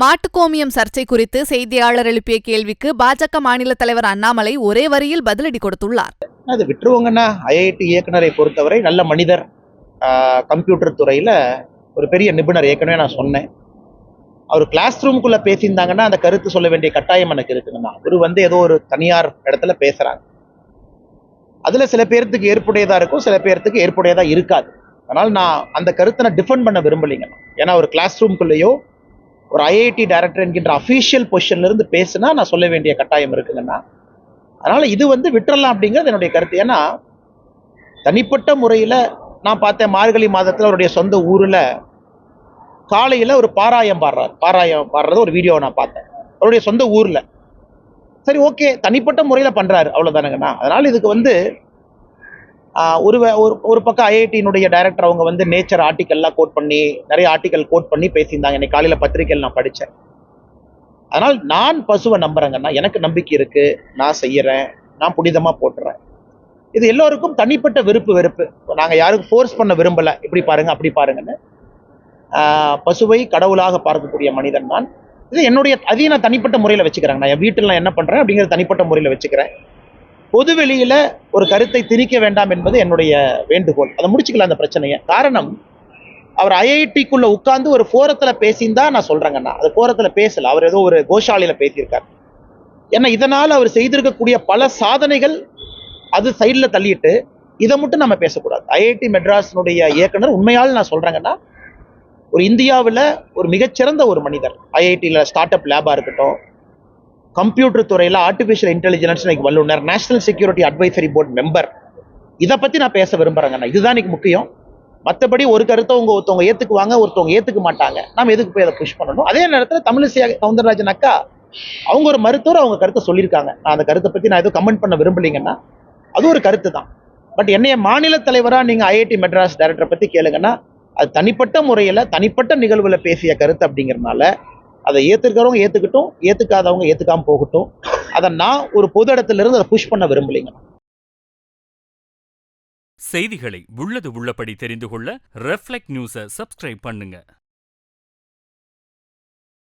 மாட்டுக்கோமியம் சர்ச்சை குறித்து செய்தியாளர் எழுப்பிய கேள்விக்கு பாஜக மாநில தலைவர் அண்ணாமலை ஒரே வரியில் பதிலடி கொடுத்துள்ளார். அது விட்டுருவாங்கன்னா, ஐஐடி இயக்குனரை பொறுத்தவரை நல்ல மனிதர், கம்ப்யூட்டர் துறையில ஒரு பெரிய நிபுணர். ஏற்கனவே நான் சொன்னேன், அவர் கிளாஸ் ரூம்குள்ள பேசியிருந்தாங்கன்னா அந்த கருத்து சொல்ல வேண்டிய கட்டாயம் எனக்கு இருக்குங்கண்ணா. அவர் ஏதோ ஒரு தனியார் இடத்துல பேசுறாங்க, அதுல சில பேர்த்துக்கு ஏற்புடையதா இருக்கும், சில பேர்த்துக்கு ஏற்புடையதா இருக்காது. அதனால நான் அந்த கருத்தை நான் டிஃபெண்ட் பண்ண விரும்பலைங்கண்ணா. ஏன்னா ஒரு கிளாஸ் ரூம்குள்ளேயோ ஒரு ஐஐடி டைரக்டர் என்கின்ற அஃபீஷியல் பொசிஷன்ல இருந்து பேசுனா நான் சொல்ல வேண்டிய கட்டாயம் இருக்குங்கண்ணா. அதனால இது விட்டுறலாம் அப்படிங்கிறது என்னுடைய கருத்து. ஏன்னா தனிப்பட்ட முறையில் நான் பார்த்தேன், மார்கழி மாதத்தில் அவருடைய சொந்த ஊரில் காலையில் ஒரு பாராயம் பாடுறது ஒரு வீடியோவை நான் பார்த்தேன், அவருடைய சொந்த ஊரில். சரி, ஓகே, தனிப்பட்ட முறையில் பண்ணுறாரு, அவ்வளோதானுங்கண்ணா. அதனால் இதுக்கு ஒரு பக்கம் ஐஐடியினுடைய டைரக்டர் அவங்க நேச்சர் ஆர்டிக்கல்லாம் கோட் பண்ணி, நிறைய ஆர்டிக்கல் கோட் பண்ணி பேசியிருந்தாங்க. இன்னைக்கு காலையில் பத்திரிகையில் நான் படித்தேன். அதனால் நான் பசுவை நம்புறேங்கன்னா, எனக்கு நம்பிக்கை இருக்கு, நான் செய்யறேன், நான் புனிதமா போட்டுறேன். இது எல்லோருக்கும் தனிப்பட்ட வெறுப்பு. நாங்கள் யாருக்கும் ஃபோர்ஸ் பண்ண விரும்பல, இப்படி பாருங்க அப்படி பாருங்கன்னு. பசுவை கடவுளாக பார்க்கக்கூடிய மனிதன் நான். இது என்னுடைய அதையும் நான் தனிப்பட்ட முறையில் வச்சுக்கிறேன். நான் என் வீட்டில் நான் என்ன பண்றேன் அப்படிங்கிறது தனிப்பட்ட முறையில் வச்சுக்கிறேன். பொதுவெளியில ஒரு கருத்தை திணிக்க வேண்டாம் என்பது என்னுடைய வேண்டுகோள். அதை முடிச்சுக்கலாம் அந்த பிரச்சனையை. காரணம், அவர் ஐஐடிக்குள்ள உட்கார்ந்து ஒரு போரத்துல பேசியிருந்தா நான் சொல்றேங்கண்ணா. அது போரத்துல பேசல, அவர் ஏதோ ஒரு கோஷாலையில பேசியிருக்காரு. ஏன்னா இதனால அவர் செய்திருக்கக்கூடிய பல சாதனைகள் அது சைட்ல தள்ளிட்டு இதை மட்டும் நம்ம பேசக்கூடாது. ஐஐடி மெட்ராஸினுடைய இயக்குனர் உண்மையால் நான் சொல்றேங்கன்னா, ஒரு இந்தியாவில் ஒரு மிகச்சிறந்த ஒரு மனிதர். ஐஐடியில் ஸ்டார்ட் அப் லேபா இருக்கட்டும், கம்ப்யூட்டர் துறையில் ஆர்டிபிஷியல் இன்டெலிஜென்ஸ் வல்லுநர், national security advisory board member. இதை பத்தி நான் பேச விரும்புறேங்கண்ணா. இதுதான் இன்னைக்கு முக்கியம். மற்றபடி ஒரு கருத்தை ஒருத்தவங்க ஏத்துக்குவாங்க, ஒருத்தவங்க ஏத்துக்க மாட்டாங்க. நம்ம எதுக்கு போய் அதை புஷ் பண்ணணும்? அதே நேரத்தில் தமிழிசை சவுந்தரராஜன் அக்கா அவங்க ஒரு மருத்துவர், அவங்க கருத்தை சொல்லியிருக்காங்க. நான் அந்த கருத்தை பத்தி நான் எதுவும் கமெண்ட் பண்ண விரும்பலைங்கன்னா, அது ஒரு கருத்து தான். பட் என்னைய மாநில தலைவரா நீங்க ஐஐடி மெட்ராஸ் டைரக்டரை பத்தி கேளுங்கன்னா, அது தனிப்பட்ட முறையில தனிப்பட்ட நிகழ்வுல பேசிய கருத்து அப்படிங்கிறதுனால அதை ஏத்துக்கிறவங்க ஏத்துக்கிட்டும், ஏத்துக்காதவங்க ஏத்துக்காம போகட்டும். அதை நான் ஒரு பொது இடத்துல இருந்து அதை புஷ் பண்ண விரும்பலைங்க. செய்திகளை உள்ளது உள்ளபடி தெரிந்து கொள்ள ரெஃப்ளெக்ட் நியூஸை சப்ஸ்கிரைப் பண்ணுங்க.